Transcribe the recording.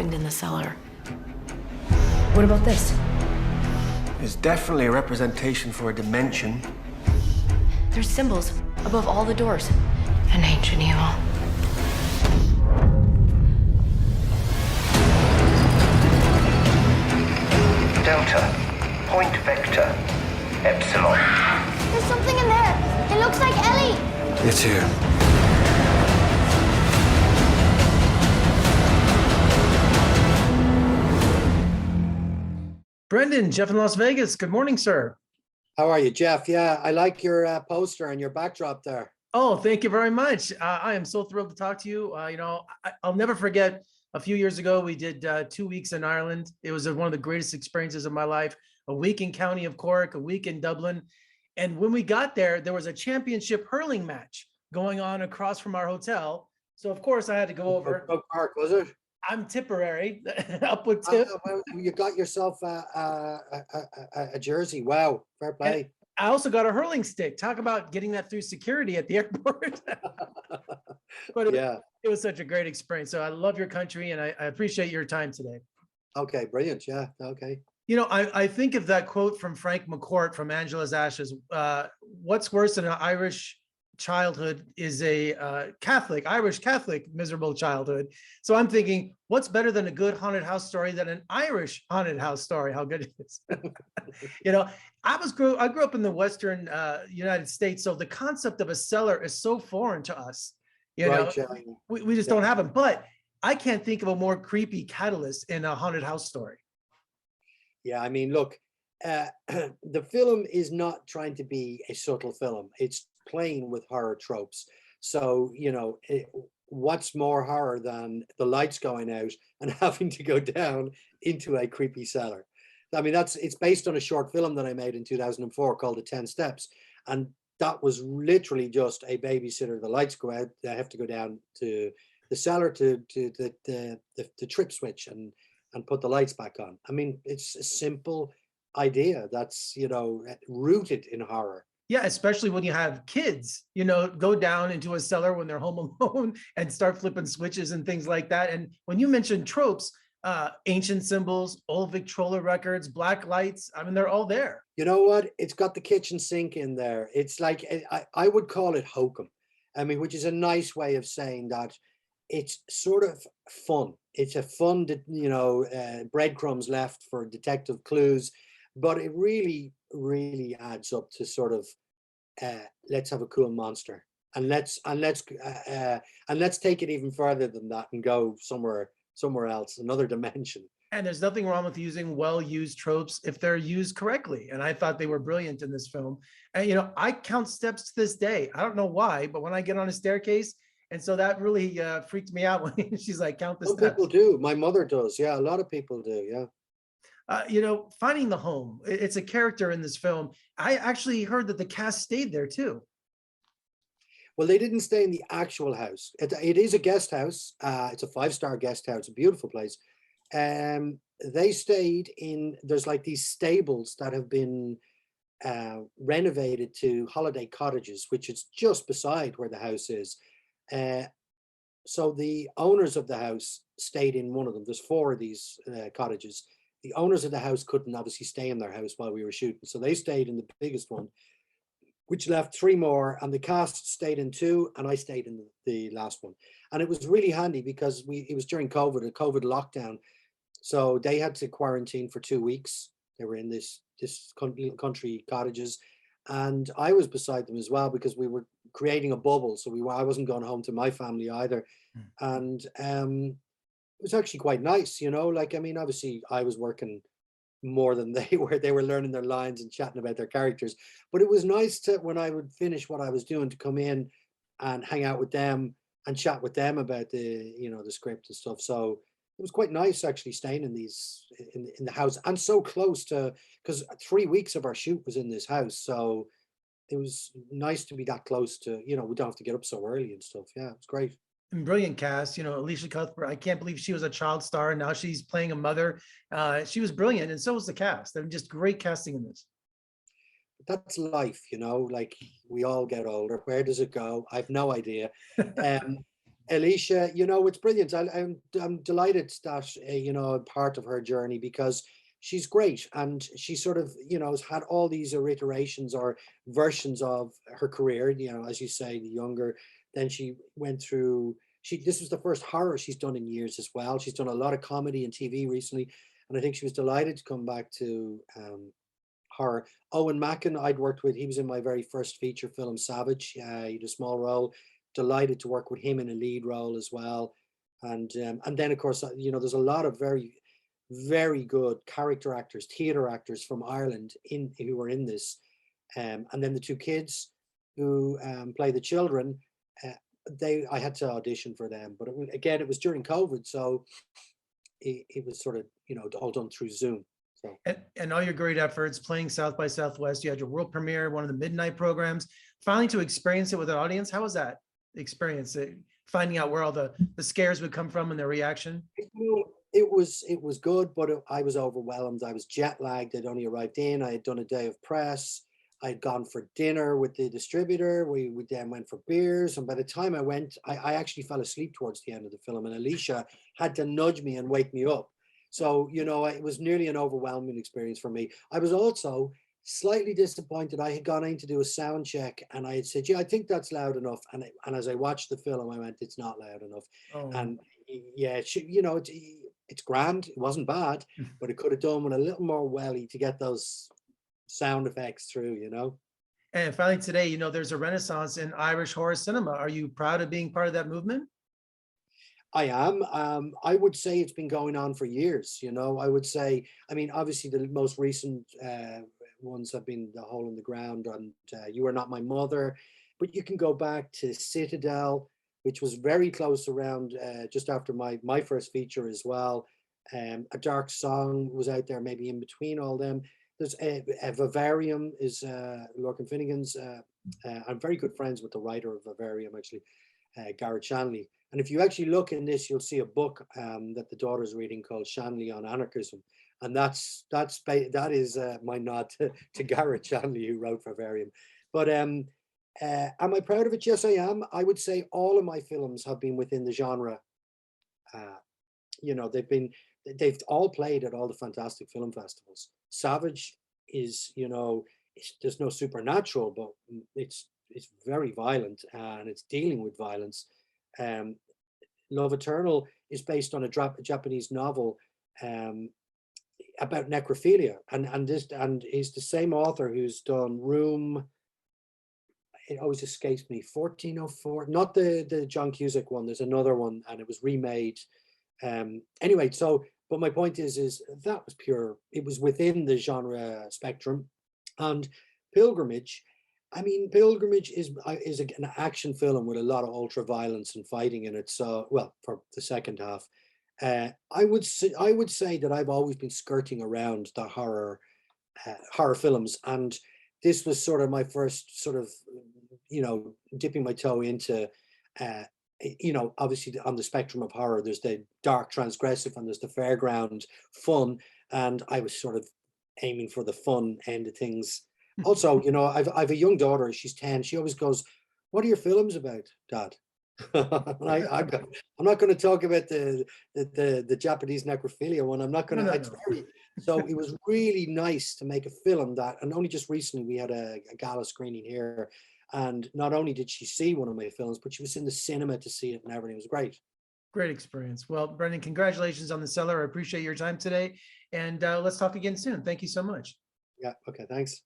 find in the cellar. What about this? It's definitely a representation for a dimension. There's symbols above all the doors. An ancient evil. Delta, point vector, epsilon. There's something in there. It looks like Ellie. It's here. Brendan, Jeff in Las Vegas. Good morning, sir. How are you, Jeff? Yeah, I like your poster and your backdrop there. Oh, thank you very much. I am so thrilled to talk to you. I'll never forget a few years ago, we did 2 weeks in Ireland. It was one of the greatest experiences of my life. A week in County of Cork, a week in Dublin. And when we got there, there was a championship hurling match going on across from our hotel. So of course I had to go over. Oak Park, was it? I'm Tipperary, up with Tip. Well, you got yourself a jersey. Wow, fair play. And I also got a hurling stick. Talk about getting that through security at the airport. But Yeah. it was such a great experience. So I love your country and I appreciate your time today. Okay, brilliant. Yeah, okay. You know, I think of that quote from Frank McCourt from Angela's Ashes. What's worse than an Irish childhood is a Irish Catholic miserable childhood. So I'm thinking, what's better than a good haunted house story than an Irish haunted house story? How good it is. You know, I grew up in the Western United States. So the concept of a cellar is so foreign to us. You know, we just don't have them. But I can't think of a more creepy catalyst in a haunted house story. Yeah, I mean, look, the film is not trying to be a subtle film. It's playing with horror tropes. So, you know, what's more horror than the lights going out and having to go down into a creepy cellar? I mean, it's based on a short film that I made in 2004 called The 10 Steps. And that was literally just a babysitter. The lights go out, they have to go down to the cellar to the trip switch and put the lights back on. I mean, it's a simple idea that's, you know, rooted in horror. Yeah, especially when you have kids, you know, go down into a cellar when they're home alone and start flipping switches and things like that. And when you mentioned tropes, ancient symbols, old Victrola records, black lights, I mean, they're all there. You know what? It's got the kitchen sink in there. It's like, I would call it hokum. I mean, which is a nice way of saying that it's sort of fun. It's a fun, you know, breadcrumbs left for detective clues, but it really, really adds up to sort of let's have a cool monster, and let's take it even further than that and go somewhere else, another dimension. And there's nothing wrong with using well-used tropes if they're used correctly. And I thought they were brilliant in this film. And, you know, I count steps to this day. I don't know why, but when I get on a staircase, and so that really freaked me out when she's like, count the steps. Some people do. My mother does. Yeah, a lot of people do. Yeah. You know, finding the home, it's a character in this film. I actually heard that the cast stayed there too. Well, they didn't stay in the actual house. It is a guest house. It's a 5-star guest house, a beautiful place. They stayed in, there's like these stables that have been renovated to holiday cottages, which is just beside where the house is. So the owners of the house stayed in one of them. There's 4 of these cottages. The owners of the house couldn't obviously stay in their house while we were shooting. So they stayed in the biggest one, which left 3 more, and the cast stayed in 2, and I stayed in the last one. And it was really handy because it was during COVID, a COVID lockdown. So they had to quarantine for 2 weeks. They were in this country cottages, and I was beside them as well because we were creating a bubble. So I wasn't going home to my family either. And it was actually quite nice, you know, like, I mean, obviously I was working more than they were learning their lines and chatting about their characters, but it was nice to, when I would finish what I was doing, to come in and hang out with them and chat with them about the, you know, the script and stuff. So it was quite nice actually staying in the house, and so close to, because 3 weeks of our shoot was in this house. So it was nice to be that close to, you know, we don't have to get up so early and stuff. Yeah, it was great. And brilliant cast, you know, Elisha Cuthbert. I can't believe she was a child star and now she's playing a mother. She was brilliant, and so was the cast. They're just great casting in this. That's life, you know, like we all get older. Where does it go? I have no idea. Elisha, it's brilliant. I'm delighted that part of her journey, because she's great, and she sort of has had all these iterations or versions of her career. As you say, the younger, then she went through. This was the first horror she's done in years as well. She's done a lot of comedy and TV recently, and I think she was delighted to come back to horror. Owen Mackin, I'd worked with. He was in my very first feature film, Savage. He had a small role. Delighted to work with him in a lead role as well. And then of course, there's a lot of very, very good character actors, theater actors from Ireland who were in this. And then the two kids who play the children, I had to audition for them, but it was during COVID, so it was sort of all done through Zoom. So. And all your great efforts playing South by Southwest. You had your world premiere, one of the midnight programs. Finally, to experience it with an audience, how was that experience? Finding out where all the scares would come from and their reaction. It was good, but I was overwhelmed. I was jet lagged. I'd only arrived in. I had done a day of press. I'd gone for dinner with the distributor. We then went for beers. And by the time I went, I actually fell asleep towards the end of the film, and Elisha had to nudge me and wake me up. So, it was nearly an overwhelming experience for me. I was also slightly disappointed. I had gone in to do a sound check, and I had said, yeah, I think that's loud enough. And as I watched the film, I went, it's not loud enough. Oh. And yeah, it's grand. It wasn't bad, but it could have done with a little more welly to get those sound effects through, And finally today, there's a renaissance in Irish horror cinema. Are you proud of being part of that movement? I am. I would say it's been going on for years. I would say, obviously the most recent ones have been The Hole in the Ground and You Are Not My Mother, but you can go back to Citadel, which was very close around just after my first feature as well. A Dark Song was out there maybe in between all them. There's a Vivarium is Lorcan Finnegan's. I'm very good friends with the writer of Vivarium, actually, Garrett Shanley. And if you actually look in this, you'll see a book that the daughter's reading called Shanley on Anarchism. And that is my nod to Garrett Shanley, who wrote Vivarium. But am I proud of it? Yes, I am. I would say all of my films have been within the genre. They've all played at all the fantastic film festivals. Savage is, there's no supernatural, but it's very violent, and it's dealing with violence. Love Eternal is based on a Japanese novel about necrophilia, and he's the same author who's done Room. It always escapes me. 1404, not the John Cusack one. There's another one, and it was remade. Anyway, but my point is that was pure. It was within the genre spectrum, and Pilgrimage. Pilgrimage is an action film with a lot of ultra violence and fighting in it. So, well, for the second half, I would say that I've always been skirting around the horror films, and this was sort of my first sort of, dipping my toe into, obviously on the spectrum of horror, there's the dark transgressive and there's the fairground fun, and I was sort of aiming for the fun end of things. Also, I've a young daughter. She's 10. She always goes, "What are your films about, Dad?" I'm not going to talk about the Japanese necrophilia one. I'm not going to. No. So it was really nice to make a film that, and only just recently we had a gala screening here, and not only did she see one of my films, but she was in the cinema to see it and everything. It was great. Great experience. Well, Brendan, congratulations on The Cellar. I appreciate your time today, and let's talk again soon. Thank you so much. Yeah. Okay. Thanks.